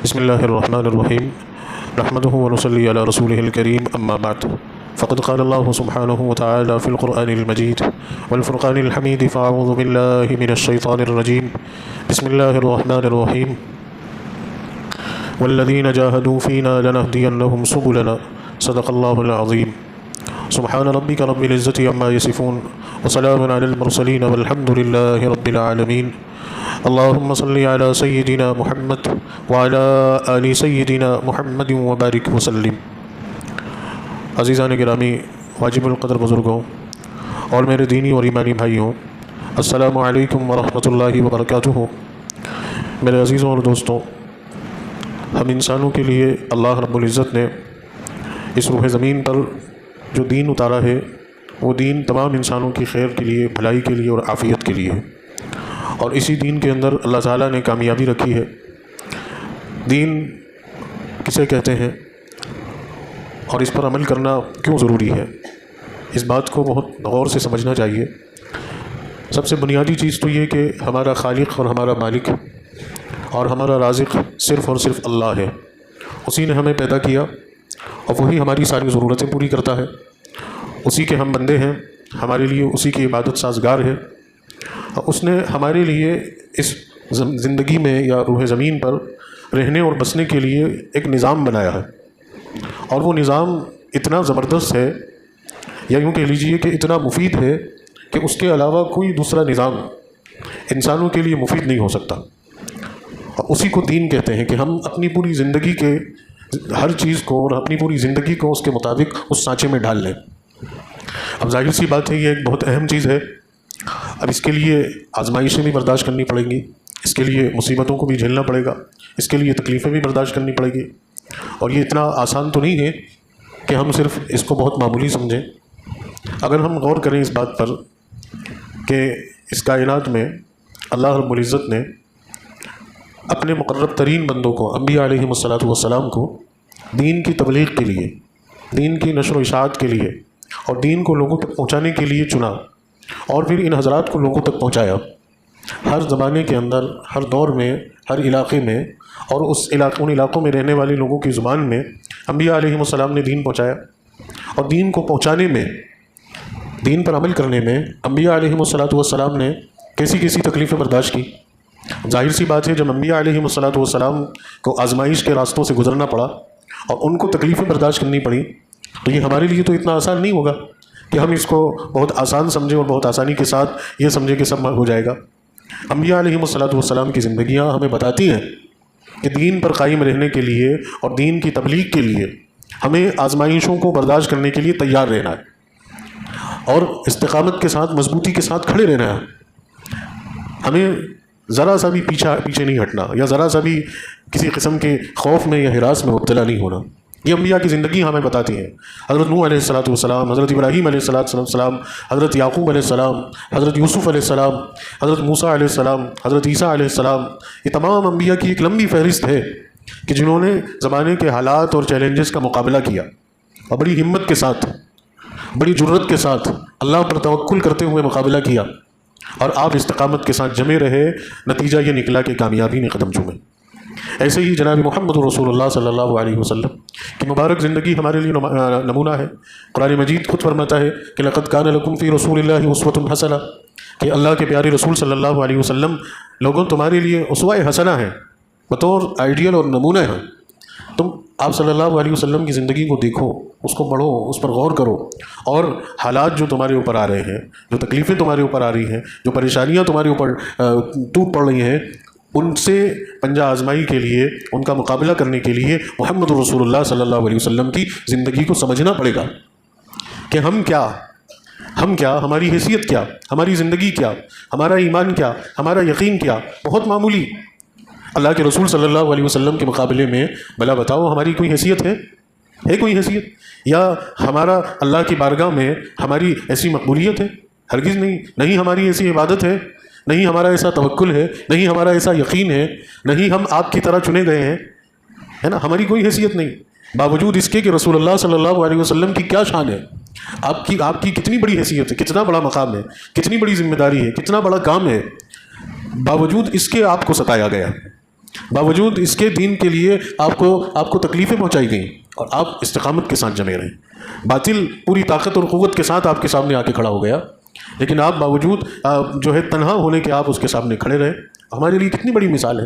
بسم اللہ الرحمن الرحیم نحمدہ ونصلی علی رسولہ الکریم اما بعد فقد قال اللہ سبحانہ وتعالی فی القرآن المجید والفرقان الحمید فاعوذ باللہ من الشیطان الرجیم بسم اللہ الرحمن الرحیم والذین جاہدوا فینا لنہدینہم سبلنا صدق اللہ العظیم سبحان ربک رب العزۃ عما یصفون وسلام علی المرسلین والحمد للہ رب العالمین اللہم صلی علی سیدنا محمد وعلی آل سیدنا محمد وبارک وسلم۔ عزیزان گرامی، واجب القدر بزرگوں اور میرے دینی اور ایمانی بھائیوں، السلام علیکم ورحمۃ اللہ وبرکاتہ۔ میرے عزیزوں اور دوستوں، ہم انسانوں کے لیے اللہ رب العزت نے اس روح زمین پر جو دین اتارا ہے، وہ دین تمام انسانوں کی خیر کے لیے، بھلائی کے لیے اور عافیت کے لیے ہے، اور اسی دین کے اندر اللہ تعالیٰ نے کامیابی رکھی ہے۔ دین کسے کہتے ہیں اور اس پر عمل کرنا کیوں ضروری ہے، اس بات کو بہت غور سے سمجھنا چاہیے۔ سب سے بنیادی چیز تو یہ کہ ہمارا خالق اور ہمارا مالک اور ہمارا رازق صرف اور صرف اللہ ہے۔ اسی نے ہمیں پیدا کیا اور وہی ہماری ساری ضرورتیں پوری کرتا ہے۔ اسی کے ہم بندے ہیں، ہمارے لیے اسی کی عبادت سازگار ہے۔ اس نے ہمارے لیے اس زندگی میں یا روح زمین پر رہنے اور بسنے کے لیے ایک نظام بنایا ہے، اور وہ نظام اتنا زبردست ہے، یا یوں کہہ لیجیے کہ اتنا مفید ہے کہ اس کے علاوہ کوئی دوسرا نظام انسانوں کے لیے مفید نہیں ہو سکتا۔ اور اسی کو دین کہتے ہیں کہ ہم اپنی پوری زندگی کے ہر چیز کو اور اپنی پوری زندگی کو اس کے مطابق اس سانچے میں ڈال لیں۔ اب ظاہر سی بات ہے، یہ ایک بہت اہم چیز ہے۔ اب اس کے لیے آزمائشیں بھی برداشت کرنی پڑیں گی، اس کے لیے مصیبتوں کو بھی جھیلنا پڑے گا، اس کے لیے تکلیفیں بھی برداشت کرنی پڑے گی، اور یہ اتنا آسان تو نہیں ہے کہ ہم صرف اس کو بہت معمولی سمجھیں۔ اگر ہم غور کریں اس بات پر کہ اس کائنات میں اللہ رب العزت نے اپنے مقرب ترین بندوں کو، انبیاء علیہم السلام کو دین کی تبلیغ کے لیے، دین کی نشر و اشاعت کے لیے اور دین کو لوگوں تک پہنچانے کے لیے چنا، اور پھر ان حضرات کو لوگوں تک پہنچایا۔ ہر زمانے کے اندر، ہر دور میں، ہر علاقے میں، اور ان علاقوں میں رہنے والے لوگوں کی زبان میں انبیاء علیہم السلام نے دین پہنچایا۔ اور دین کو پہنچانے میں، دین پر عمل کرنے میں انبیاء علیہم السلام نے کیسی کیسی تکلیفیں برداشت کی۔ ظاہر سی بات ہے، جب انبیاء علیہم السلام کو آزمائش کے راستوں سے گزرنا پڑا اور ان کو تکلیفیں برداشت کرنی پڑی، تو یہ ہمارے لیے تو اتنا آسان نہیں ہوگا کہ ہم اس کو بہت آسان سمجھیں اور بہت آسانی کے ساتھ یہ سمجھیں کہ سب ہو جائے گا۔ انبیاء علیہم السلام کی زندگیاں ہمیں بتاتی ہیں کہ دین پر قائم رہنے کے لیے اور دین کی تبلیغ کے لیے ہمیں آزمائشوں کو برداشت کرنے کے لیے تیار رہنا ہے، اور استقامت کے ساتھ، مضبوطی کے ساتھ کھڑے رہنا ہے۔ ہمیں ذرا سا بھی پیچھے نہیں ہٹنا، یا ذرا سا بھی کسی قسم کے خوف میں یا ہراس میں مبتلا نہیں ہونا۔ یہ انبیاء کی زندگی ہمیں بتاتی ہیں۔ حضرت نوح علیہ السلام، حضرت ابراہیم علیہ السلام، حضرت یعقوب علیہ السلام، حضرت یوسف علیہ السلام، حضرت موسیٰ علیہ السلام، حضرت عیسیٰ علیہ السلام، یہ تمام انبیاء کی ایک لمبی فہرست ہے کہ جنہوں نے زمانے کے حالات اور چیلنجز کا مقابلہ کیا، اور بڑی ہمت کے ساتھ، بڑی جرت کے ساتھ اللہ پر توکل کرتے ہوئے مقابلہ کیا، اور آپ استقامت کے ساتھ جمے رہے۔ نتیجہ یہ نکلا کہ کامیابی نے قدم چومے۔ ایسے ہی جناب محمد رسول اللہ صلی اللہ علیہ وسلم کی مبارک زندگی ہمارے لیے نمونہ ہے۔ قرآن مجید خود فرماتا ہے کہ لقد کان لکم فی رسول اللہ اسوۃ حسنہ، کہ اللہ کے پیارے رسول صلی اللہ علیہ وسلم لوگوں تمہارے لیے اسوہ حسنہ ہیں، بطور آئیڈیل اور نمونہ ہیں۔ تم آپ صلی اللہ علیہ وسلم کی زندگی کو دیکھو، اس کو پڑھو، اس پر غور کرو، اور حالات جو تمہارے اوپر آ رہے ہیں، جو تکلیفیں تمہارے اوپر آ رہی ہیں، جو پریشانیاں تمہارے اوپر ٹوٹ پڑ رہی ہیں، ان سے پنجہ آزمائی کے لیے، ان کا مقابلہ کرنے کے لیے محمد رسول اللہ صلی اللہ علیہ وسلم کی زندگی کو سمجھنا پڑے گا کہ ہم کیا، ہماری حیثیت کیا، ہماری زندگی کیا، ہمارا ایمان کیا، ہمارا یقین کیا۔ بہت معمولی اللہ کے رسول صلی اللہ علیہ وسلم کے مقابلے میں بھلا بتاؤ ہماری کوئی حیثیت ہے کوئی حیثیت، یا ہمارا اللہ کی بارگاہ میں ہماری ایسی مقبولیت ہے؟ ہرگز نہیں۔ نہیں ہماری ایسی عبادت ہے، نہیں ہمارا ایسا توکل ہے، نہیں ہمارا ایسا یقین ہے، نہیں ہم آپ کی طرح چنے گئے ہیں، ہے نا؟ ہماری کوئی حیثیت نہیں، باوجود اس کے کہ رسول اللہ صلی اللہ علیہ وسلم کی کیا شان ہے، آپ کی کتنی بڑی حیثیت ہے، کتنا بڑا مقام ہے، کتنی بڑی ذمہ داری ہے، کتنا بڑا کام ہے، باوجود اس کے آپ کو ستایا گیا، باوجود اس کے دین کے لیے آپ کو تکلیفیں پہنچائی گئیں اور آپ استقامت کے ساتھ جمے رہے. باطل پوری طاقت اور قوت کے ساتھ آپ کے سامنے آ کے کھڑا ہو گیا، لیکن آپ باوجود جو ہے تنہا ہونے کے آپ اس کے سامنے کھڑے رہے. ہمارے لیے کتنی بڑی مثال ہے،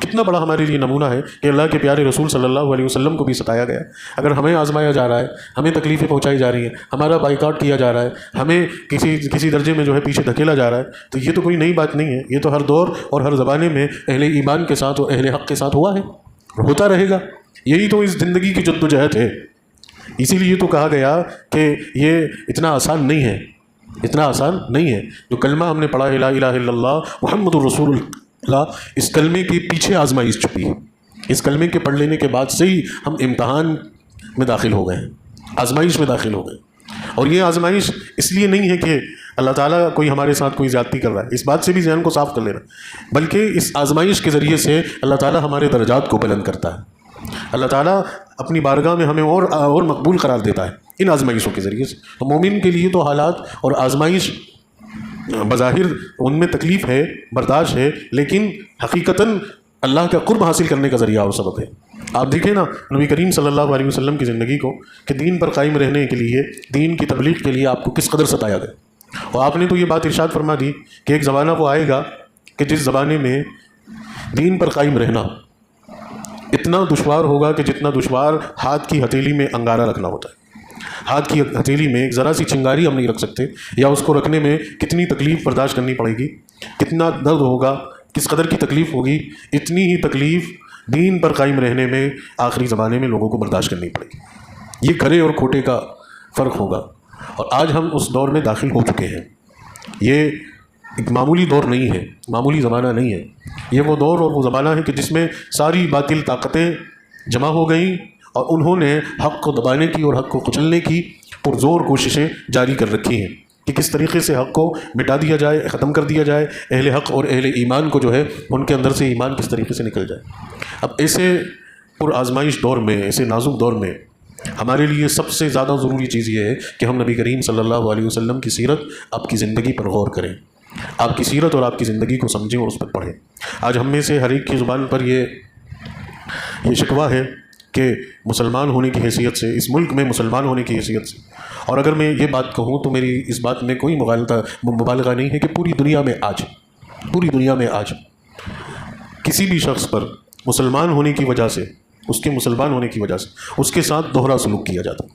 کتنا بڑا ہمارے لیے نمونہ ہے کہ اللہ کے پیارے رسول صلی اللہ علیہ وسلم کو بھی ستایا گیا. اگر ہمیں آزمایا جا رہا ہے، ہمیں تکلیفیں پہنچائی جا رہی ہیں، ہمارا بائیکاٹ کیا جا رہا ہے، ہمیں کسی درجے میں جو ہے پیچھے دھکیلا جا رہا ہے، تو یہ تو کوئی نئی بات نہیں ہے. یہ تو ہر دور اور ہر زمانے میں اہل ایمان کے ساتھ اور اہل حق کے ساتھ ہوا ہے اور ہوتا رہے گا. یہی تو اس زندگی کی جد و جہد ہے. اسی لیے تو کہا گیا کہ یہ اتنا آسان نہیں ہے، اتنا آسان نہیں ہے. جو کلمہ ہم نے پڑھا ہے لا الہ الا اللہ محمد الرسول اللہ، اس کلمے کے پیچھے آزمائش چھپی ہے. اس کلمے کے پڑھ لینے کے بعد سے ہی ہم امتحان میں داخل ہو گئے ہیں، آزمائش میں داخل ہو گئے. اور یہ آزمائش اس لیے نہیں ہے کہ اللہ تعالیٰ کوئی ہمارے ساتھ کوئی زیادتی کر رہا ہے، اس بات سے بھی ذہن کو صاف کر لینا، بلکہ اس آزمائش کے ذریعے سے اللہ تعالیٰ ہمارے درجات کو بلند کرتا ہے. اللہ تعالیٰ اپنی بارگاہ میں ہمیں اور مقبول قرار دیتا ہے ان آزمائشوں کے ذریعے سے. تو مومن کے لیے تو حالات اور آزمائش بظاہر ان میں تکلیف ہے، برداشت ہے، لیکن حقیقتاً اللہ کا قرب حاصل کرنے کا ذریعہ اور سبب ہے. آپ دیکھیں نا نبی کریم صلی اللہ علیہ وسلم کی زندگی کو کہ دین پر قائم رہنے کے لیے، دین کی تبلیغ کے لیے آپ کو کس قدر ستایا گیا. اور آپ نے تو یہ بات ارشاد فرما دی کہ ایک زمانہ وہ آئے گا کہ جس زمانے میں دین پر قائم رہنا اتنا دشوار ہوگا کہ جتنا دشوار ہاتھ کی ہتھیلی میں انگارہ رکھنا ہوتا ہے. ہاتھ کی ہتھیلی میں ایک ذرا سی چنگاری ہم نہیں رکھ سکتے، یا اس کو رکھنے میں کتنی تکلیف برداشت کرنی پڑے گی، کتنا درد ہوگا، کس قدر کی تکلیف ہوگی. اتنی ہی تکلیف دین پر قائم رہنے میں آخری زمانے میں لوگوں کو برداشت کرنی پڑے گی. یہ کھرے اور کھوٹے کا فرق ہوگا. اور آج ہم اس دور میں داخل ہو چکے ہیں. یہ ایک معمولی دور نہیں ہے، معمولی زمانہ نہیں ہے. یہ وہ دور اور وہ زمانہ ہے کہ جس میں ساری باطل طاقتیں جمع ہو گئیں اور انہوں نے حق کو دبانے کی اور حق کو کچلنے کی پرزور کوششیں جاری کر رکھی ہیں کہ کس طریقے سے حق کو مٹا دیا جائے، ختم کر دیا جائے. اہل حق اور اہل ایمان کو جو ہے ان کے اندر سے ایمان کس طریقے سے نکل جائے. اب ایسے پر آزمائش دور میں، ایسے نازک دور میں ہمارے لیے سب سے زیادہ ضروری چیز یہ ہے کہ ہم نبی کریم صلی اللہ علیہ وسلم کی سیرت، آپ کی زندگی پر غور کریں، آپ کی سیرت اور آپ کی زندگی کو سمجھیں اور اس پر پڑھیں. آج ہم میں سے ہر ایک کی زبان پر یہ شکوہ ہے کہ مسلمان ہونے کی حیثیت سے، اس ملک میں مسلمان ہونے کی حیثیت سے، اور اگر میں یہ بات کہوں تو میری اس بات میں کوئی مبالغہ نہیں ہے کہ پوری دنیا میں آج کسی بھی شخص پر مسلمان ہونے کی وجہ سے، اس کے مسلمان ہونے کی وجہ سے اس کے ساتھ دوہرا سلوک کیا جاتا.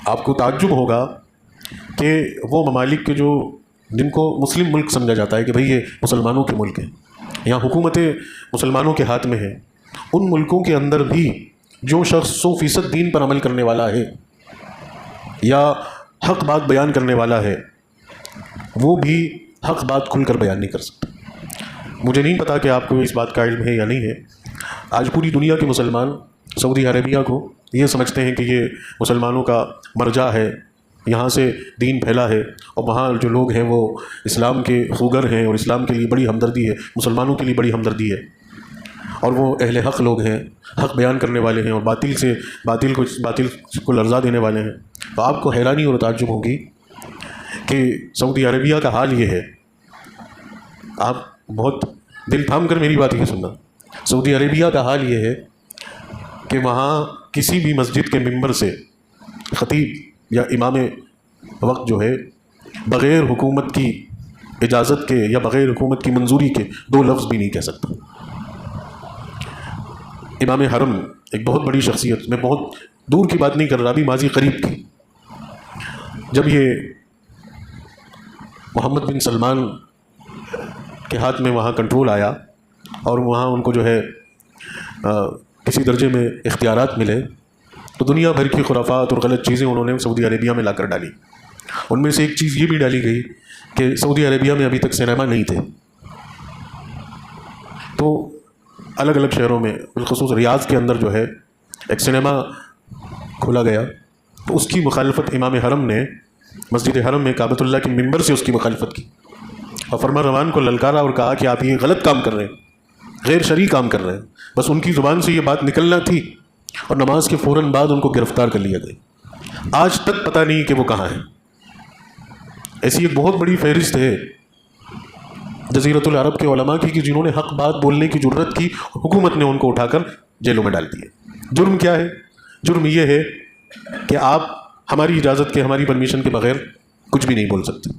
آپ کو تعجب ہوگا کہ وہ ممالک کے جن کو مسلم ملک سمجھا جاتا ہے کہ بھئی یہ مسلمانوں کے ملک ہیں، یہاں حکومتیں مسلمانوں کے ہاتھ میں ہیں، ان ملکوں کے اندر بھی جو شخص 100% دین پر عمل کرنے والا ہے یا حق بات بیان کرنے والا ہے، وہ بھی حق بات کھل کر بیان نہیں کر سکتا. مجھے نہیں پتا کہ آپ کو اس بات کا علم ہے یا نہیں ہے. آج پوری دنیا کے مسلمان سعودی عربیہ کو یہ سمجھتے ہیں کہ یہ مسلمانوں کا مرجع ہے، یہاں سے دین پھیلا ہے، اور وہاں جو لوگ ہیں وہ اسلام کے خوگر ہیں اور اسلام کے لیے بڑی ہمدردی ہے، مسلمانوں کے لیے بڑی ہمدردی ہے، اور وہ اہل حق لوگ ہیں، حق بیان کرنے والے ہیں اور باطل کو لرزا دینے والے ہیں. تو آپ کو حیرانی اور تعجب ہوگی کہ سعودی عربیہ کا حال یہ ہے. آپ بہت دل تھام کر میری بات یہ سننا. سعودی عربیہ کا حال یہ ہے کہ وہاں کسی بھی مسجد کے ممبر سے خطیب یا امام وقت جو ہے بغیر حکومت کی اجازت کے یا بغیر حکومت کی منظوری کے 2 لفظ بھی نہیں کہہ سکتا. امام حرم ایک بہت بڑی شخصیت، میں بہت دور کی بات نہیں کر رہا، ابھی ماضی قریب کی، جب یہ محمد بن سلمان کے ہاتھ میں وہاں کنٹرول آیا اور وہاں ان کو جو ہے کسی درجے میں اختیارات ملے، تو دنیا بھر کی خرافات اور غلط چیزیں انہوں نے سعودی عربیہ میں لا کر ڈالی. ان میں سے ایک چیز یہ بھی ڈالی گئی کہ سعودی عربیہ میں ابھی تک سینما نہیں تھے. تو الگ الگ شہروں میں بالخصوص ریاض کے اندر جو ہے ایک سینما کھولا گیا. تو اس کی مخالفت امام حرم نے مسجد حرم میں کعبۃ اللہ کے ممبر سے اس کی مخالفت کی اور فرما روان کو للکارا اور کہا کہ آپ یہ غلط کام کر رہے ہیں، غیر شرعی کام کر رہے ہیں. بس ان کی زبان سے یہ بات نکلنا تھی اور نماز کے فوراً بعد ان کو گرفتار کر لیا گیا. آج تک پتہ نہیں کہ وہ کہاں ہیں. ایسی ایک بہت بڑی فہرست ہے جزیرۃ العرب کے علماء کی کہ جنہوں نے حق بات بولنے کی جرت کی، حکومت نے ان کو اٹھا کر جیلوں میں ڈال دیے۔ جرم کیا ہے؟ جرم یہ ہے کہ آپ ہماری اجازت کے، ہماری پرمیشن کے بغیر کچھ بھی نہیں بول سکتے۔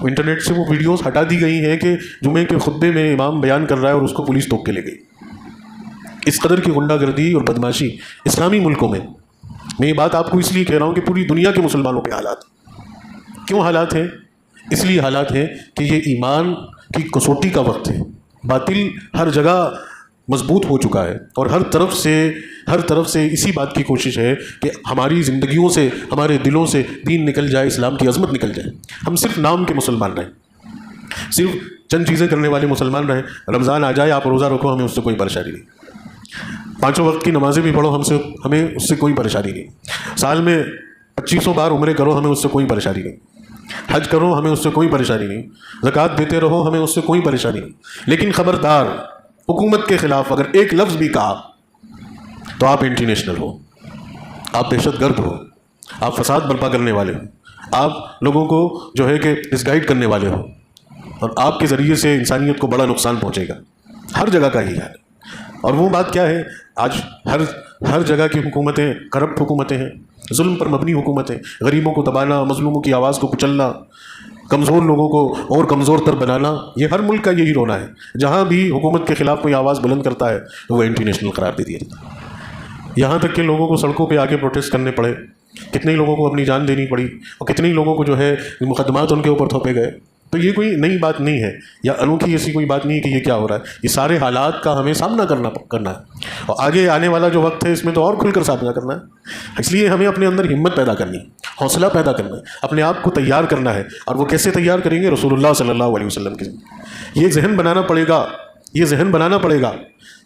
انٹرنیٹ سے وہ ویڈیوز ہٹا دی گئی ہیں کہ جمعے کے خطبے میں امام بیان کر رہا ہے اور اس کو پولیس ٹوک کے لے گئی۔ اس قدر کی غنڈہ گردی اور بدماشی اسلامی ملکوں میں یہ بات آپ کو اس لیے کہہ رہا ہوں کہ پوری دنیا کے مسلمانوں کے حالات کیوں حالات ہیں؟ اس لیے حالات ہیں کہ یہ ایمان کی کسوٹی کا وقت ہے۔ باطل ہر جگہ مضبوط ہو چکا ہے اور ہر طرف سے اسی بات کی کوشش ہے کہ ہماری زندگیوں سے، ہمارے دلوں سے دین نکل جائے، اسلام کی عظمت نکل جائے، ہم صرف نام کے مسلمان رہیں، صرف چند چیزیں کرنے والے مسلمان رہیں۔ رمضان آ جائے، آپ روزہ رکھو، ہمیں اس سے کوئی پریشانی نہیں، 5 وقت کی نمازیں بھی پڑھو، ہمیں اس سے کوئی پریشانی نہیں، سال میں 2500 بار عمرے کرو، ہمیں اس سے کوئی پریشانی نہیں، حج کرو، ہمیں اس سے کوئی پریشانی نہیں، زکوٰۃ دیتے رہو، ہمیں اس سے کوئی پریشانی نہیں۔ لیکن خبردار، حکومت کے خلاف اگر ایک لفظ بھی کہا تو آپ اینٹی نیشنل ہو، آپ دہشت گرد ہو، آپ فساد برپا کرنے والے ہو، آپ لوگوں کو جو ہے کہ ڈس گائیڈ کرنے والے ہو، اور آپ کے ذریعے سے انسانیت کو بڑا نقصان پہنچے گا۔ ہر جگہ کا ہی حال ہے۔ اور وہ بات کیا ہے؟ آج ہر جگہ کی حکومتیں کرپٹ حکومتیں ہیں، ظلم پر مبنی حکومتیں، غریبوں کو دبانا، مظلوموں کی آواز کو کچلنا، کمزور لوگوں کو اور کمزور تر بنانا، یہ ہر ملک کا یہی رونا ہے۔ جہاں بھی حکومت کے خلاف کوئی آواز بلند کرتا ہے تو وہ اینٹی نیشنل قرار دے دیا جاتا ہے۔ یہاں تک کہ لوگوں کو سڑکوں پہ آگے پروٹیسٹ کرنے پڑے، کتنے لوگوں کو اپنی جان دینی پڑی، اور کتنے لوگوں کو جو ہے مقدمات ان کے اوپر تھوپے گئے۔ تو یہ کوئی نئی بات نہیں ہے یا انوکھی ایسی کوئی بات نہیں ہے کہ یہ کیا ہو رہا ہے۔ یہ سارے حالات کا ہمیں سامنا کرنا ہے، اور آگے آنے والا جو وقت ہے اس میں تو اور کھل کر سامنا کرنا ہے۔ اس لیے ہمیں اپنے اندر ہمت پیدا کرنی ہے، حوصلہ پیدا کرنا ہے، اپنے آپ کو تیار کرنا ہے۔ اور وہ کیسے تیار کریں گے؟ رسول اللہ صلی اللہ علیہ وسلم کے ذریعے۔ یہ ذہن بنانا پڑے گا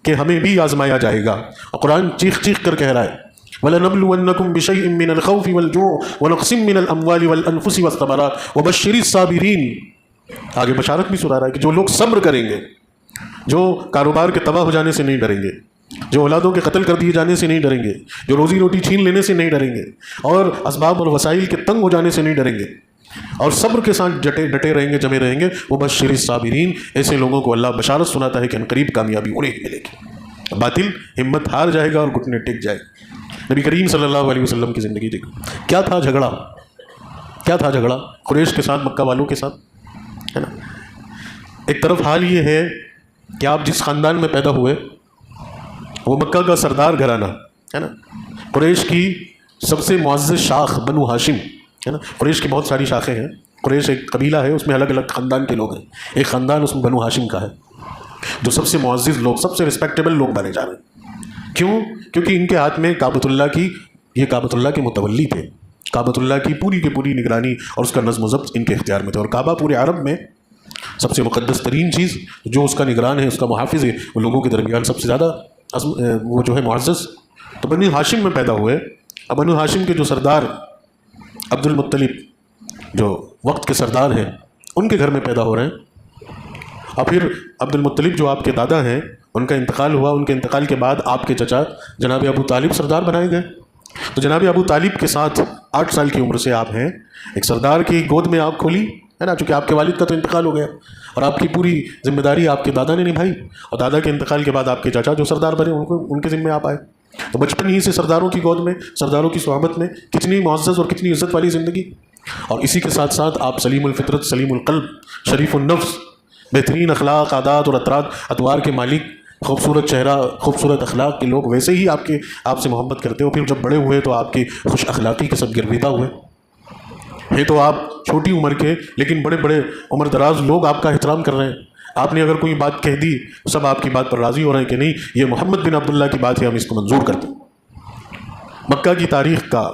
کہ ہمیں بھی آزمایا جائے گا۔ اور قرآن چیخ چیخ کر کہہ رہا ہے وَلَنَبْلُوَنَّكُمْ بِشَيْءٍ مِّنَ الْخَوْفِ وَالْجُوعِ وَنَقْصٍ مِّنَ الْأَمْوَالِ وَالْأَنفُسِ وَالثَّمَرَاتِ وَبَشِّرِ الصَّابِرِينَ۔ آگے بشارت بھی سنا رہا ہے کہ جو لوگ صبر کریں گے، جو کاروبار کے تباہ ہو جانے سے نہیں ڈریں گے، جو اولادوں کے قتل کر دیے جانے سے نہیں ڈریں گے، جو روزی روٹی چھین لینے سے نہیں ڈریں گے، اور اسباب اور وسائل کے تنگ ہو جانے سے نہیں ڈریں گے، اور صبر کے ساتھ ڈٹے رہیں گے، جمے رہیں گے، وہ بشر الصابرین، ایسے لوگوں کو اللہ بشارت سناتا ہے کہ عنقریب کامیابی انہیں ہی ملے گی۔ باطل ہمت ہار جائے گا اور گھٹنے ٹک جائے گا۔ نبی کریم صلی اللہ علیہ وسلم کی زندگی دیکھو، کیا تھا جھگڑا قریش کے ساتھ، مکہ والوں کے ساتھ، ہے نا۔ ایک طرف حال یہ ہے کہ آپ جس خاندان میں پیدا ہوئے وہ مکہ کا سردار گھرانہ ہے نا، قریش کی سب سے معزز شاخ بنو ہاشم ہے نا۔ قریش کی بہت ساری شاخیں ہیں، قریش ایک قبیلہ ہے، اس میں الگ الگ خاندان کے لوگ ہیں، ایک خاندان اس میں بنو ہاشم کا ہے، جو سب سے معزز لوگ، سب سے رسپیکٹیبل لوگ بنے جا رہے ہیں۔ کیوں؟ کیونکہ ان کے ہاتھ میں کعبۃ اللہ کے متولی تھے، کعبۃ اللہ کی پوری نگرانی اور اس کا نظم و ضبط ان کے اختیار میں تھے۔ اور کعبہ پورے عرب میں سب سے مقدس ترین چیز، جو اس کا نگران ہے، اس کا محافظ ہے، وہ لوگوں کے درمیان سب سے زیادہ وہ جو ہے معزز۔ تو بنو ہاشم میں پیدا ہوئے۔ اب بنو ہاشم کے جو سردار عبد المطلب، جو وقت کے سردار ہیں، ان کے گھر میں پیدا ہو رہے ہیں۔ اور پھر عبد المطلب جو آپ کے دادا ہیں، ان کا انتقال ہوا، ان کے انتقال کے بعد آپ کے چچا جناب ابو طالب سردار بنائے گئے۔ تو جناب ابو طالب کے ساتھ 8 سال کی عمر سے آپ ہیں، ایک سردار کی گود میں آپ کھولی ہے نا، چونکہ آپ کے والد کا تو انتقال ہو گیا، اور آپ کی پوری ذمہ داری آپ کے دادا نے نبھائی، اور دادا کے انتقال کے بعد آپ کے چاچا جو سردار بنے ان کے ذمہ آپ آئے۔ تو بچپن ہی سے سرداروں کی گود میں، سرداروں کی صحبت میں، کتنی معزز اور کتنی عزت والی زندگی۔ اور اسی کے ساتھ ساتھ آپ سلیم الفطرت، سلیم القلب، شریف النفس، بہترین اخلاق، عادات اور اطوار کے مالک، خوبصورت چہرہ، خوبصورت اخلاق کے لوگ ویسے ہی آپ سے محبت کرتے ہو۔ پھر جب بڑے ہوئے تو آپ کی خوش اخلاقی کے سب گرویدہ ہوئے ہیں۔ تو آپ چھوٹی عمر کے لیکن بڑے بڑے عمر دراز لوگ آپ کا احترام کر رہے ہیں۔ آپ نے اگر کوئی بات کہہ دی، سب آپ کی بات پر راضی ہو رہے ہیں کہ نہیں، یہ محمد بن عبداللہ کی بات ہے، ہم اس کو منظور کرتے ہیں۔ مکہ کی تاریخ کا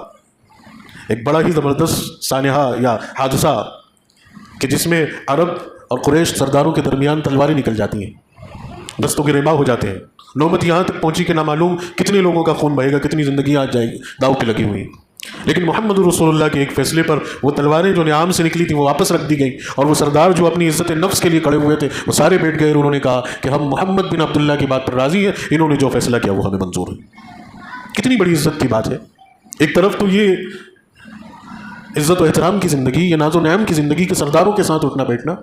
ایک بڑا ہی زبردست سانحہ یا حادثہ کہ جس میں عرب اور قریش سرداروں کے درمیان تلواریں نکل جاتی ہیں، دست و گریباں ہو جاتے ہیں۔ نوبت یہاں تک پہنچی کہ نامعلوم کتنے لوگوں کا خون بہے گا، کتنی زندگیاں آج جائیں گی، داؤ پہ لگی ہوئی۔ لیکن محمد رسول اللہ کے ایک فیصلے پر وہ تلواریں جو نیام سے نکلی تھیں وہ واپس رکھ دی گئیں، اور وہ سردار جو اپنی عزت نفس کے لیے کھڑے ہوئے تھے وہ سارے بیٹھ گئے، اور انہوں نے کہا کہ ہم محمد بن عبداللہ کی بات پر راضی ہیں، انہوں نے جو فیصلہ کیا وہ ہمیں منظور ہے۔ کتنی بڑی عزت کی بات ہے۔ ایک طرف تو یہ عزت و احترام کی زندگی، یہ ناز و نعم کی زندگی کے سرداروں کے ساتھ اٹھنا بیٹھنا،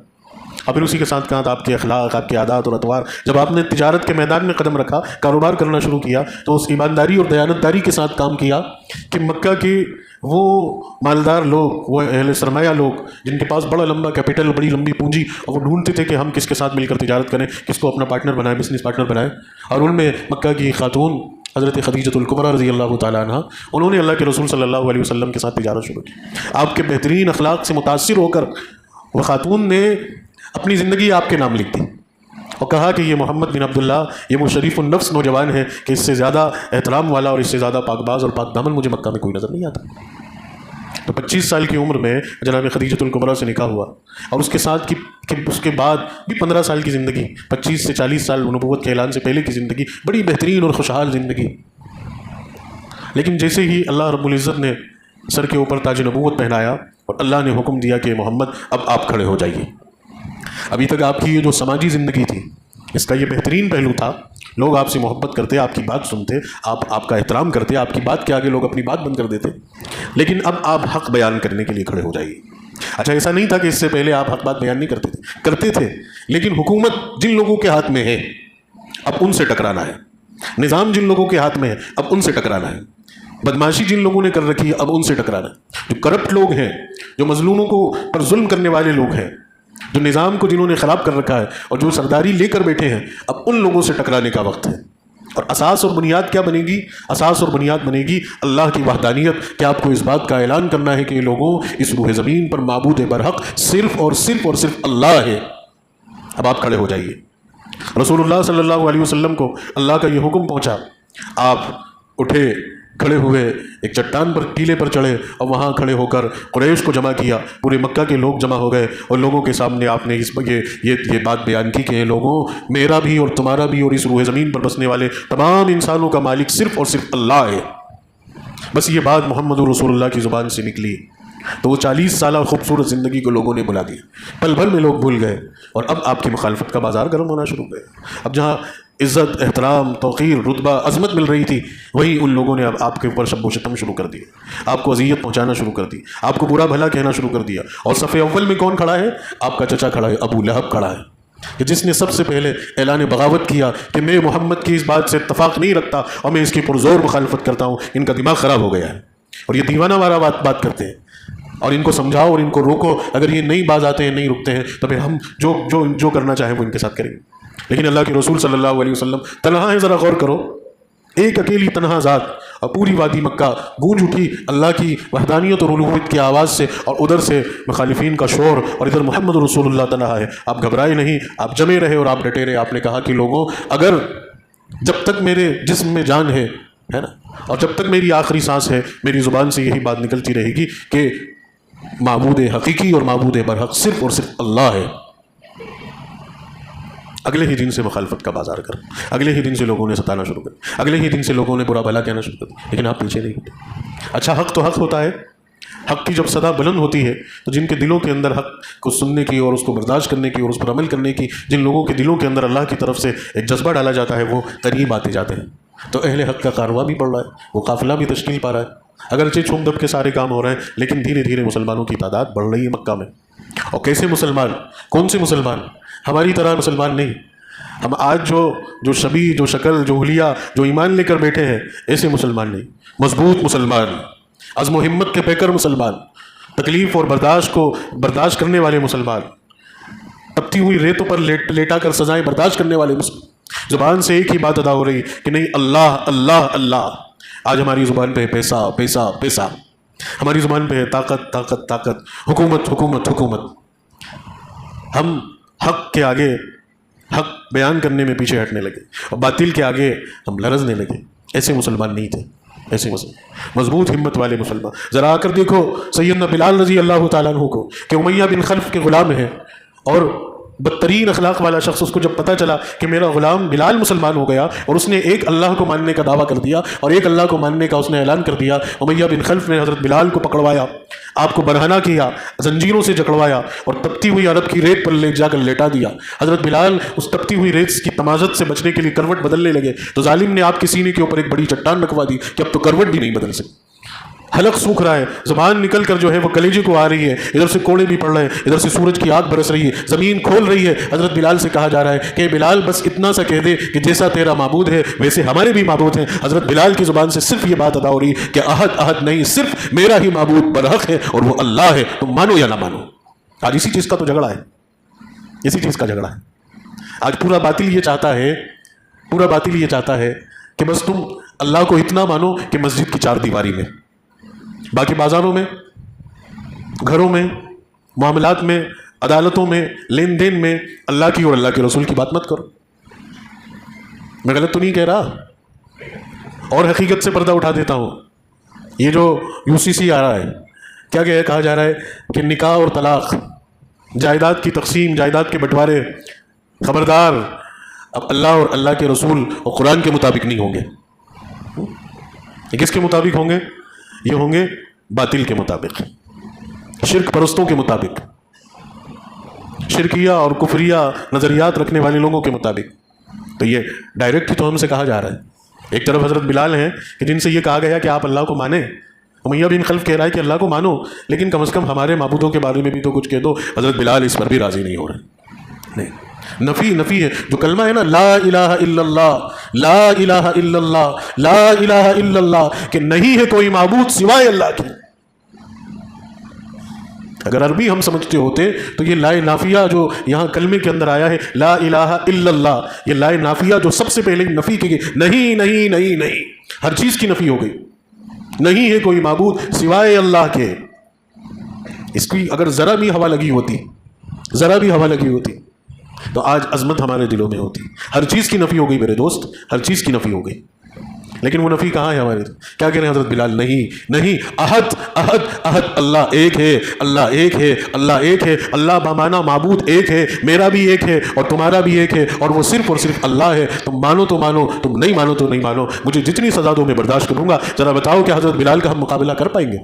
اور پھر اسی کے ساتھ ساتھ آپ کے اخلاق، آپ کے عادات اور اطوار. جب آپ نے تجارت کے میدان میں قدم رکھا، کاروبار کرنا شروع کیا، تو اس ایمانداری اور دیانتداری کے ساتھ کام کیا کہ مکہ کے وہ مالدار لوگ، وہ اہل سرمایہ لوگ جن کے پاس بڑا لمبا کیپٹل، بڑی لمبی پونجی، اور وہ ڈھونڈتے تھے کہ ہم کس کے ساتھ مل کر تجارت کریں، کس کو اپنا پارٹنر بنائیں، بزنس پارٹنر بنائیں. اور ان میں مکہ کی خاتون حضرت خدیجۃ الکبریٰ رضی اللہ تعالیٰ عنہ، انہوں نے اللہ کے رسول صلی اللہ علیہ وسلم کے ساتھ تجارت شروع کی. آپ کے بہترین اخلاق سے متاثر ہو کر وہ خاتون نے اپنی زندگی آپ کے نام لکھ دی اور کہا کہ یہ محمد بن عبداللہ، یہ وہ شریف النفس نوجوان ہے کہ اس سے زیادہ احترام والا اور اس سے زیادہ پاک باز اور پاک دامن مجھے مکہ میں کوئی نظر نہیں آتا. تو 25 سال کی عمر میں جناب خدیجۃ الکبریٰ سے نکاح ہوا، اور اس کے ساتھ اس کے بعد بھی 15 سال کی زندگی، 25 سے 40 سال نبوت کے اعلان سے پہلے کی زندگی، بڑی بہترین اور خوشحال زندگی. لیکن جیسے ہی اللہ رب العزت نے سر کے اوپر تاج نبوت پہنایا اور اللہ نے حکم دیا کہ محمد اب آپ کھڑے ہو جائیے. ابھی تک آپ کی یہ جو سماجی زندگی تھی، اس کا یہ بہترین پہلو تھا، لوگ آپ سے محبت کرتے، آپ کی بات سنتے، آپ کا احترام کرتے، آپ کی بات کے آگے لوگ اپنی بات بند کر دیتے. لیکن اب آپ حق بیان کرنے کے لیے کھڑے ہو جائیے. اچھا، ایسا نہیں تھا کہ اس سے پہلے آپ حق بات بیان نہیں کرتے تھے، لیکن حکومت جن لوگوں کے ہاتھ میں ہے اب ان سے ٹکرانا ہے، نظام جن لوگوں کے ہاتھ میں ہے اب ان سے ٹکرانا ہے، بدماشی جن لوگوں نے کر رکھی ہے اب ان سے ٹکرانا ہے. جو کرپٹ لوگ ہیں، جو مظلوموں کو پر ظلم کرنے والے لوگ ہیں، جو نظام کو جنہوں نے خراب کر رکھا ہے اور جو سرداری لے کر بیٹھے ہیں، اب ان لوگوں سے ٹکرانے کا وقت ہے. اور اساس اور بنیاد کیا بنے گی؟ اساس اور بنیاد بنے گی اللہ کی وحدانیت. کہ آپ کو اس بات کا اعلان کرنا ہے کہ لوگوں، اس روح زمین پر معبود برحق صرف اور صرف اللہ ہے. اب آپ کھڑے ہو جائیے. رسول اللہ صلی اللہ علیہ وسلم کو اللہ کا یہ حکم پہنچا، آپ اٹھے، کھڑے ہوئے، ایک چٹان پر ٹیلے پر چڑھے اور وہاں کھڑے ہو کر قریش کو جمع کیا. پورے مکہ کے لوگ جمع ہو گئے اور لوگوں کے سامنے آپ نے یہ بات بیان کی کہ لوگوں، میرا بھی اور تمہارا بھی اور اس روح زمین پر بسنے والے تمام انسانوں کا مالک صرف اور صرف اللہ ہے. بس یہ بات محمد رسول اللہ کی زبان سے نکلی تو وہ 40 سالہ خوبصورت زندگی کو لوگوں نے بلا دیا. پل بھر میں لوگ بھول گئے اور اب آپ کی مخالفت کا بازار گرم ہونا شروع ہو گیا. اب جہاں عزت، احترام، توقیر، رتبہ، عظمت مل رہی تھی، وہی ان لوگوں نے اب آپ کے اوپر شب و شتم شروع کر دیا، آپ کو اذیت پہنچانا شروع کر دی، آپ کو برا بھلا کہنا شروع کر دیا. اور صف اول میں کون کھڑا ہے؟ آپ کا چچا کھڑا ہے، ابو لہب کھڑا ہے، کہ جس نے سب سے پہلے اعلان بغاوت کیا کہ میں محمد کی اس بات سے اتفاق نہیں رکھتا اور میں اس کی پرزور مخالفت کرتا ہوں. ان کا دماغ خراب ہو گیا ہے اور یہ دیوانہ وارہ بات کرتے ہیں. اور ان کو سمجھاؤ اور ان کو روکو. اگر یہ نہیں باز آتے ہیں، نہیں رکتے ہیں، تو پھر ہم جو کرنا چاہیں وہ ان کے ساتھ کریں گے. لیکن اللہ کے رسول صلی اللہ علیہ وسلم تنہا ہے. ذرا غور کرو، ایک اکیلی تنہا ذات، اور پوری وادی مکہ گونج اٹھی اللہ کی وحدانیت اور الوہیت کی آواز سے، اور ادھر سے مخالفین کا شور اور ادھر محمد رسول اللہ تنہا ہے. آپ گھبرائے نہیں، آپ جمے رہے اور آپ ڈٹے رہے. آپ نے کہا کہ لوگوں، اگر جب تک میرے جسم میں جان ہے نا، اور جب تک میری آخری سانس ہے، میری زبان سے یہی بات نکلتی رہے گی کہ معبود حقیقی اور معبود برحق صرف اور صرف اللہ ہے. اگلے ہی دن سے مخالفت کا بازار کر، اگلے ہی دن سے لوگوں نے ستانا شروع کر، اگلے ہی دن سے لوگوں نے برا بھلا کہنا شروع کر. لیکن آپ پیچھے نہیں ہوتے. اچھا، حق تو حق ہوتا ہے. حق کی جب صدا بلند ہوتی ہے تو جن کے دلوں کے اندر حق کو سننے کی اور اس کو برداشت کرنے کی اور اس پر عمل کرنے کی، جن لوگوں کے دلوں کے اندر اللہ کی طرف سے ایک جذبہ ڈالا جاتا ہے، وہ قریب آتے جاتے ہیں. تو اہل حق کا کارواں بھی بڑھ رہا ہے، وہ قافلہ بھی تشکیل پا رہا ہے. اگرچہ چھوم دب کے سارے کام ہو رہے ہیں، لیکن دھیرے دھیرے مسلمانوں کی تعداد بڑھ رہی ہے مکہ میں. اور کیسے مسلمان؟ کون سے مسلمان؟ ہماری طرح مسلمان نہیں. ہم آج جو شبیہ، جو شکل، جو حلیہ، جو ایمان لے کر بیٹھے ہیں، ایسے مسلمان نہیں. مضبوط مسلمان، عزم و ہمت کے پیکر مسلمان، تکلیف اور برداشت کو برداشت کرنے والے مسلمان، تپتی ہوئی ریتوں پر لیٹا کر سزائیں برداشت کرنے والے مسلمان. زبان سے ایک ہی بات ادا ہو رہی کہ نہیں، اللہ اللہ اللہ. آج ہماری زبان پہ پیسہ پیسہ پیسہ، ہماری زبان پہ ہے طاقت طاقت طاقت، حکومت حکومت حکومت. ہم حق کے آگے، حق بیان کرنے میں پیچھے ہٹنے لگے اور باطل کے آگے ہم لرزنے لگے. ایسے مسلمان نہیں تھے، ایسے مضبوط ہمت والے مسلمان. ذرا آ کر دیکھو سیدنا بلال رضی اللہ تعالیٰ عنہ کو، کہ امیہ بن خلف کے غلام ہیں، اور بدترین اخلاق والا شخص، اس کو جب پتہ چلا کہ میرا غلام بلال مسلمان ہو گیا اور اس نے ایک اللہ کو ماننے کا دعویٰ کر دیا اور ایک اللہ کو ماننے کا اس نے اعلان کر دیا، امیہ بن خلف نے حضرت بلال کو پکڑوایا، آپ کو برہنہ کیا، زنجیروں سے جکڑوایا اور تپتی ہوئی عرب کی ریت پر لے جا کر لیٹا دیا. حضرت بلال اس تپتی ہوئی ریت کی تمازت سے بچنے کے لیے کروٹ بدلنے لگے تو ظالم نے آپ کے سینے کے اوپر ایک بڑی چٹان رکھوا دی کہ اب تو کروٹ بھی نہیں بدل سکتے. حلق سوکھ رہا ہے، زبان نکل کر جو ہے وہ کلیجے کو آ رہی ہے، ادھر سے کوڑے بھی پڑ رہے ہیں، ادھر سے سورج کی آگ برس رہی ہے، زمین کھول رہی ہے. حضرت بلال سے کہا جا رہا ہے کہ بلال بس اتنا سا کہہ دے کہ جیسا تیرا معبود ہے ویسے ہمارے بھی معبود ہیں. حضرت بلال کی زبان سے صرف یہ بات ادا ہو رہی کہ احد احد نہیں، صرف میرا ہی معبود برحق ہے اور وہ اللہ ہے، تم مانو یا نہ مانو. آج اسی چیز کا تو جھگڑا ہے، اسی چیز کا جھگڑا ہے. آج پورا باطل یہ چاہتا ہے، پورا باطل یہ چاہتا ہے کہ بس تم اللہ کو اتنا مانو کہ مسجد کی چار دیواری میں، باقی بازاروں میں، گھروں میں، معاملات میں، عدالتوں میں، لین دین میں اللہ کی اور اللہ کے رسول کی بات مت کرو. میں غلط تو نہیں کہہ رہا، اور حقیقت سے پردہ اٹھا دیتا ہوں. یہ جو UCC آ رہا ہے، کیا کہا جا رہا ہے کہ نکاح اور طلاق، جائیداد کی تقسیم، جائیداد کے بٹوارے، خبردار اب اللہ اور اللہ کے رسول اور قرآن کے مطابق نہیں ہوں گے. یہ کس کے مطابق ہوں گے؟ یہ ہوں گے باطل کے مطابق، شرک پرستوں کے مطابق، شرکیہ اور کفریہ نظریات رکھنے والے لوگوں کے مطابق. تو یہ ڈائریکٹ ہی تو ہم سے کہا جا رہا ہے. ایک طرف حضرت بلال ہیں کہ جن سے یہ کہا گیا کہ آپ اللہ کو مانیں، امیہ بن خلف کہہ رہا ہے کہ اللہ کو مانو لیکن کم از کم ہمارے معبودوں کے بارے میں بھی تو کچھ کہہ دو. حضرت بلال اس پر بھی راضی نہیں ہو رہے. نہیں، نفی ہے. جو کلمہ ہے نا، لا الہ الا اللہ، لا الہ الا اللہ، لا الہ الا اللہ، کہ نہیں ہے کوئی معبود سوائے اللہ کی. اگر عربی ہم سمجھتے ہوتے تو یہ لا نافیہ جو یہاں کلمے کے اندر آیا ہے، لا الہ الا اللہ، یہ لا نافیہ جو سب سے پہلے نفی کی گئی، نہیں نہیں نہیں نہیں، ہر چیز کی نفی ہو گئی. نہیں ہے کوئی معبود سوائے اللہ کے. اس کی اگر ذرا بھی ہوا لگی ہوتی، ذرا بھی ہوا لگی ہوتی تو آج عظمت ہمارے دلوں میں ہوتی. ہر چیز کی نفی ہو گئی میرے دوست، ہر چیز کی نفی ہو گئی. لیکن وہ نفی کہاں ہے ہمارے؟ کیا کہہ رہے ہیں حضرت بلال؟ نہیں، احد احد احد، اللہ ایک ہے، اللہ ایک ہے، اللہ ایک ہے، اللہ بامانہ معبود ایک ہے، میرا بھی ایک ہے اور تمہارا بھی ایک ہے، اور وہ صرف اور صرف اللہ ہے. تم مانو تو مانو، تم نہیں مانو تو نہیں مانو. مجھے جتنی سزا دو میں برداشت کروں گا. ذرا بتاؤ کہ حضرت بلال کا ہم مقابلہ کر پائیں گے؟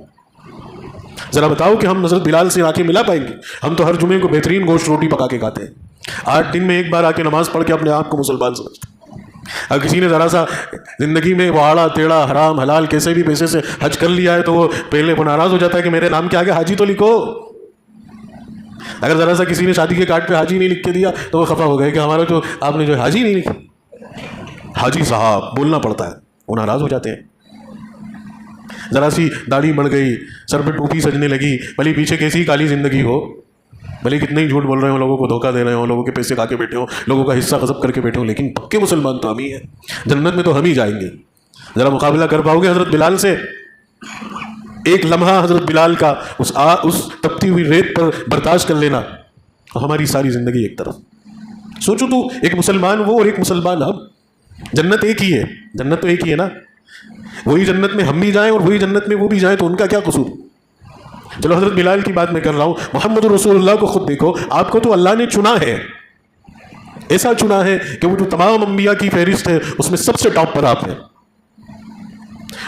ذرا بتاؤ کہ ہم حضرت بلال سے آنکھیں ملا پائیں گے؟ ہم تو ہر جمعے کو بہترین گوشت روٹی پکا کے کھاتے ہیں. 8 دن میں ایک بار آ کے نماز پڑھ کے اپنے آپ کو مسلمان سمجھتے ہیں. اگر کسی نے ذرا سا زندگی میں وہ آڑا ٹیڑھا حرام حلال کیسے بھی پیسے سے حج کر لیا ہے تو وہ پہلے وہ ناراض ہو جاتا ہے کہ میرے نام کے آگے حاجی تو لکھو. اگر ذرا سا کسی نے شادی کے کارڈ پہ حاجی نہیں لکھ کے دیا تو وہ خفا ہو گئے کہ ہمارا جو آپ نے جو حاجی نہیں لکھی، حاجی صاحب بولنا پڑتا ہے، وہ ناراض ہو جاتے ہیں. ذرا سی داڑھی بڑھ گئی، سر پہ ٹوپی سجنے لگی، بھلی پیچھے کیسی کالی زندگی ہو، بھلے کتنے ہی جھوٹ بول رہے ہوں، لوگوں کو دھوکہ دے رہے ہوں، لوگوں کے پیسے کھا کے بیٹھے ہوں، لوگوں کا حصہ غصب کر کے بیٹھے ہوں، لیکن پکے مسلمان تو ہم ہی ہیں. جنت میں تو ہم ہی جائیں گے. ذرا مقابلہ کر پاؤ گے حضرت بلال سے؟ ایک لمحہ حضرت بلال کا اس تپتی ہوئی ریت پر برداشت کر لینا، ہماری ساری زندگی ایک طرف. سوچو تو، ایک مسلمان وہ اور ایک مسلمان ہم. جنت ایک ہی ہے، جنت تو ایک ہی ہے نا. وہی جنت میں ہم بھی جائیں اور وہی جنت میں وہ بھی جائیں تو ان کا کیا قصور؟ چلو حضرت بلال کی بات میں کر رہا ہوں. محمد رسول اللہ کو خود دیکھو، آپ کو تو اللہ نے چنا ہے، ایسا چنا ہے کہ وہ جو تمام انبیاء کی فہرست ہے اس میں سب سے ٹاپ پر آپ ہیں.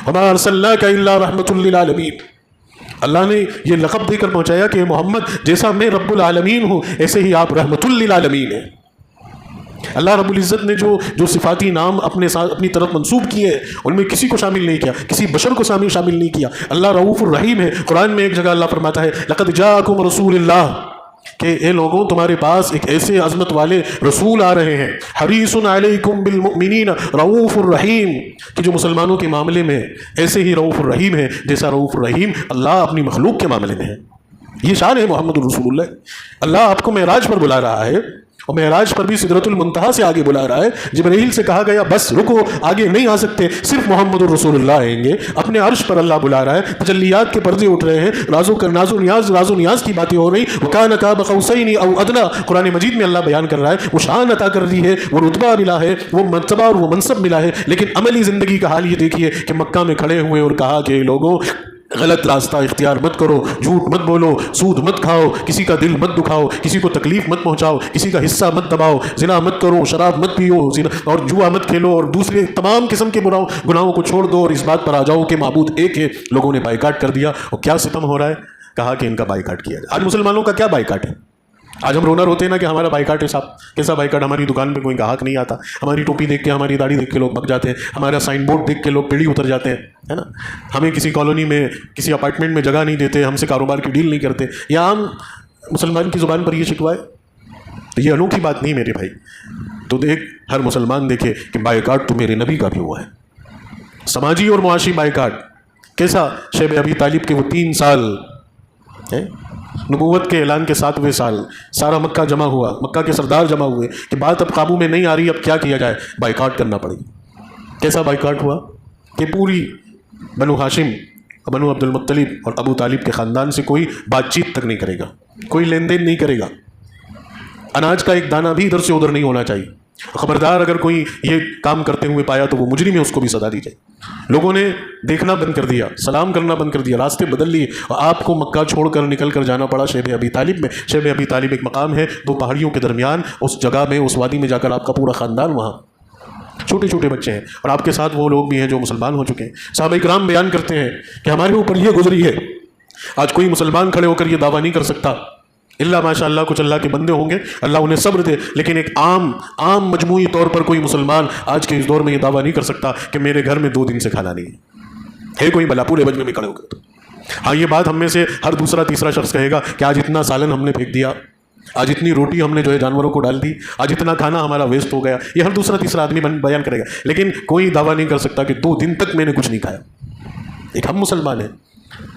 وما ارسلناک الا رحمۃ للعالمین. اللہ نے یہ لقب دے کر پہنچایا کہ محمد جیسا میں رب العالمین ہوں ایسے ہی آپ رحمۃ للعالمین ہیں. اللہ رب العزت نے جو صفاتی نام اپنی طرف منسوب کیے ہیں ان میں کسی کو شامل نہیں کیا، کسی بشر کو شامل نہیں کیا. اللہ رؤوف الرحیم ہے. قرآن میں ایک جگہ اللہ فرماتا ہے لقد جاءکم رسول اللہ، کہ اے لوگوں تمہارے پاس ایک ایسے عظمت والے رسول آ رہے ہیں، حریص علیکم بالمؤمنین رؤوف الرحیم، کہ جو مسلمانوں کے معاملے میں ایسے ہی رؤوف الرحیم ہے جیسا رؤوف الرحیم اللہ اپنی مخلوق کے معاملے میں ہے. یہ شان ہے محمد رسول اللہ. اللہ آپ کو معراج پر بلا رہا ہے اور معراج پر بھی سدرۃ المنتہا سے آگے بلا رہا ہے. جبرائیل سے کہا گیا بس رکو، آگے نہیں آ سکتے، صرف محمد الرسول اللہ آئیں گے. اپنے عرش پر اللہ بلا رہا ہے، تجلیات کے پردے اٹھ رہے ہیں، راز و نیاز کی باتیں ہو رہی. وَكَانَ قَابَ قَوْسَيْنِ أَوْ أَدْنَىٰ، قرآن مجید میں اللہ بیان کر رہا ہے وہ شان عطا کر دی ہے، وہ رتبہ ملا ہے، وہ مرتبہ اور وہ منصب ملا ہے. لیکن عملی زندگی کا حال یہ دیکھیے کہ مکہ میں کھڑے ہوئے اور کہا کہ لوگوں غلط راستہ اختیار مت کرو، جھوٹ مت بولو، سود مت کھاؤ، کسی کا دل مت دکھاؤ، کسی کو تکلیف مت پہنچاؤ، کسی کا حصہ مت دباؤ، زنا مت کرو، شراب مت پیو اور جوا مت کھیلو اور دوسرے تمام قسم کے گناہوں کو چھوڑ دو اور اس بات پر آ جاؤ کہ معبود ایک ہے. لوگوں نے بائیکاٹ کر دیا. اور کیا ستم ہو رہا ہے؟ کہا کہ ان کا بائیکاٹ کیا جائے. آج مسلمانوں کا کیا بائیکاٹ ہے؟ آج ہم رونا روتے ہیں نا کہ ہمارا بائیکاٹ ہے. صاحب کیسا بائیکاٹ؟ ہماری دکان پہ کوئی گاہک نہیں آتا، ہماری ٹوپی دیکھ کے ہماری داڑھی دیکھ کے لوگ بھگ جاتے ہیں، ہمارا سائن بورڈ دیکھ کے لوگ پیڑھی اتر جاتے ہیں. ہے نا. ہمیں کسی کالونی میں کسی اپارٹمنٹ میں جگہ نہیں دیتے, ہم سے کاروبار کی ڈیل نہیں کرتے, یا عام مسلمان کی زبان پر یہ شکوائے. تو یہ انوکھی بات نہیں میرے بھائی. تو دیکھ, ہر مسلمان دیکھے کہ بائیکاٹ تو میرے نبی کا بھی ہوا ہے, سماجی اور معاشی بائیکاٹ. کیسا؟ شیب ابی طالب کے وہ 3 سال نبوت کے اعلان کے 7ویں سال سارا مکہ جمع ہوا, مکہ کے سردار جمع ہوئے کہ بات اب قابو میں نہیں آ رہی, اب کیا کیا جائے, بائیکاٹ کرنا پڑے. کیسا بائیکاٹ ہوا کہ پوری بنو ہاشم, بنو عبد المطلب اور ابو طالب کے خاندان سے کوئی بات چیت تک نہیں کرے گا, کوئی لین دین نہیں کرے گا. اناج کا ایک دانہ بھی ادھر سے ادھر نہیں ہونا چاہیے. خبردار اگر کوئی یہ کام کرتے ہوئے پایا تو وہ مجرم ہے, اس کو بھی سزا دی جائے. لوگوں نے دیکھنا بند کر دیا, سلام کرنا بند کر دیا, راستے بدل لیے, اور آپ کو مکہ چھوڑ کر نکل کر جانا پڑا شیب ابی طالب میں. شیب ابی طالب ایک مقام ہے 2 پہاڑیوں کے درمیان, اس جگہ میں, اس وادی میں جا کر آپ کا پورا خاندان وہاں, چھوٹے چھوٹے بچے ہیں, اور آپ کے ساتھ وہ لوگ بھی ہیں جو مسلمان ہو چکے ہیں. صحابہ کرام بیان کرتے ہیں کہ ہمارے اوپر یہ گزری ہے. آج کوئی مسلمان کھڑے ہو کر یہ دعویٰ نہیں کر سکتا, اللہ ماشاء اللہ کچھ اللہ کے بندے ہوں گے, اللہ انہیں صبر دے, لیکن ایک عام مجموعی طور پر کوئی مسلمان آج کے اس دور میں یہ دعویٰ نہیں کر سکتا کہ میرے گھر میں 2 دن سے کھانا نہیں ہے. کوئی بلا پورے مجمع میں کھڑے ہو کر. ہاں, یہ بات ہم میں سے ہر دوسرا تیسرا شخص کہے گا کہ آج اتنا سالن ہم نے پھینک دیا, آج اتنی روٹی ہم نے جو ہے جانوروں کو ڈال دی, آج اتنا کھانا ہمارا ویسٹ ہو گیا. یہ ہر دوسرا تیسرا آدمی بیان کرے گا, لیکن کوئی دعویٰ نہیں کر سکتا کہ 2 دن تک میں نے کچھ نہیں کھایا. ایک ہم مسلمان ہیں,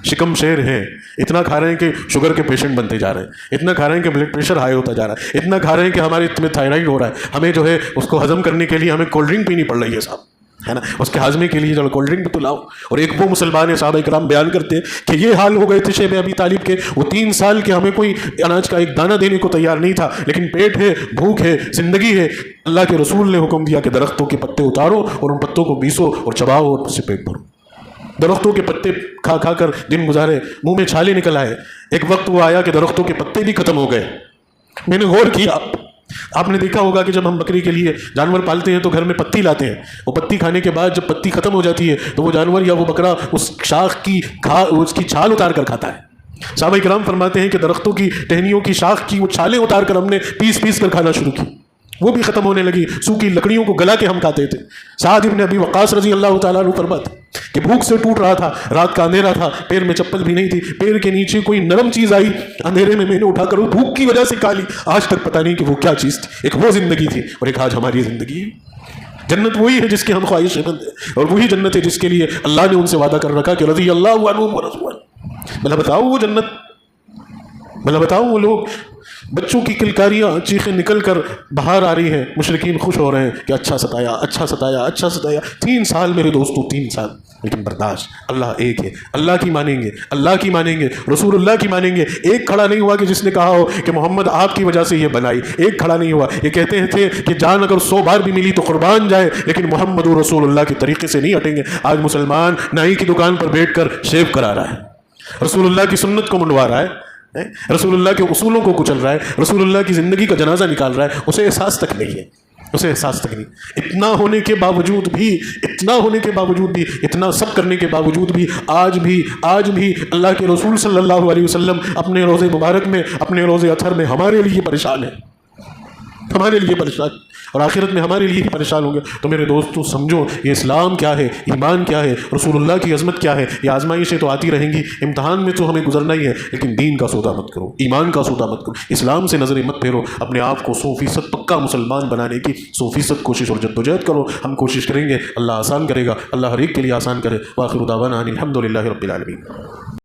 شکم شیر ہیں, اتنا کھا رہے ہیں کہ شوگر کے پیشنٹ بنتے جا رہے ہیں, اتنا کھا رہے ہیں کہ بلڈ پریشر ہائی ہوتا جا رہا ہے, اتنا کھا رہے ہیں کہ ہمارے میں تھائرائڈ ہو رہا ہے. ہمیں جو ہے اس کو ہضم کرنے کے لیے ہمیں کولڈ ڈرنک پینی پڑ رہی ہے صاحب, ہے نا, اس کے ہاضمے کے لیے چلو کولڈ ڈرنک بھی تو لاؤ. اور ایک وہ مسلمان ہے, صحابہ کرام بیان کرتے ہیں کہ یہ حال ہو گئے تھے شیب ابی طالب کے, وہ 3 سال کے ہمیں کوئی اناج کا ایک دانہ دینے کو تیار نہیں تھا, لیکن پیٹ ہے, بھوک ہے, زندگی ہے. اللہ کے رسول نے حکم دیا کہ درختوں کے پتے اتارو اور ان پتوں کو بیسو اور چباؤ اور اس سے پیٹ بھرو. درختوں کے پتے کھا کھا کر دن گزارے, منہ میں چھالے نکل آئے. ایک وقت وہ آیا کہ درختوں کے پتے بھی ختم ہو گئے. میں نے غور کیا, آپ نے دیکھا ہوگا کہ جب ہم بکری کے لیے جانور پالتے ہیں تو گھر میں پتی لاتے ہیں, وہ پتی کھانے کے بعد جب پتی ختم ہو جاتی ہے تو وہ جانور یا وہ بکرا اس شاخ کی اس کی چھال اتار کر کھاتا ہے. صحابہ کرام فرماتے ہیں کہ درختوں کی ٹہنیوں کی شاخ کی وہ چھالیں اتار کر ہم نے پیس کر کھانا شروع کی, وہ بھی ختم ہونے لگی. سوکھی لکڑیوں کو گلا کے ہم کھاتے تھے. سعد ابن ابی وقاص رضی اللہ تعالیٰ عنہ فرماتے کہ بھوک سے ٹوٹ رہا تھا, رات کا اندھیرا تھا, پیر میں چپل بھی نہیں تھی, پیر کے نیچے کوئی نرم چیز آئی, اندھیرے میں نے اٹھا کر وہ بھوک کی وجہ سے کھا لی. آج تک پتہ نہیں کہ وہ کیا چیز تھی. ایک وہ زندگی تھی اور ایک آج ہماری زندگی ہے. جنت وہی ہے جس کے ہم خواہش مند ہیں, اور وہی جنت ہے جس کے لیے اللہ نے ان سے وعدہ کر رکھا کہ رضی اللہ عنہم ورضوا عنہ. بھلا بتاؤ وہ جنت, بھلا بتاؤ وہ لوگ, بچوں کی کلکاریاں چیخیں نکل کر باہر آ رہی ہیں, مشرکین خوش ہو رہے ہیں کہ اچھا ستایا, اچھا ستایا, اچھا ستایا. 3 سال میرے دوستو, 3 سال, لیکن برداشت. اللہ ایک ہے, اللہ کی مانیں گے, اللہ کی مانیں گے, رسول اللہ کی مانیں گے. ایک کھڑا نہیں ہوا کہ جس نے کہا ہو کہ محمد آپ کی وجہ سے یہ بنائی, ایک کھڑا نہیں ہوا. یہ کہتے تھے کہ جان اگر 100 بار بھی ملی تو قربان جائے, لیکن محمد رسول اللہ کے طریقے سے نہیں ہٹیں گے. آج مسلمان نائی کی دکان پر بیٹھ کر شیو کرا رہا ہے, رسول اللہ کی سنت کو منڈوا رہا ہے, رسول اللہ کے اصولوں کو کچل رہا ہے, رسول اللہ کی زندگی کا جنازہ نکال رہا ہے. اسے احساس تک نہیں ہے, اسے احساس تک نہیں. اتنا ہونے کے باوجود بھی, اتنا سب کرنے کے باوجود بھی آج بھی اللہ کے رسول صلی اللہ علیہ وسلم اپنے روزے مبارک میں, اپنے روزے اطہر میں ہمارے لیے پریشان ہیں, ہمارے لیے پریشان, اور آخرت میں ہمارے لیے ہی پریشان ہوں گے. تو میرے دوستو سمجھو, یہ اسلام کیا ہے, ایمان کیا ہے, رسول اللہ کی عظمت کیا ہے. یہ آزمائشیں تو آتی رہیں گی, امتحان میں تو ہمیں گزرنا ہی ہے, لیکن دین کا سودا مت کرو, ایمان کا سودا مت کرو, اسلام سے نظریں مت پھیرو. اپنے آپ کو 100% پکا مسلمان بنانے کی 100% کوشش اور جدوجہد کرو. ہم کوشش کریں گے, اللہ آسان کرے گا, اللہ ہر ایک کے لیے آسان کرے. وآخر دعوانا ان الحمد للہ رب العالمین.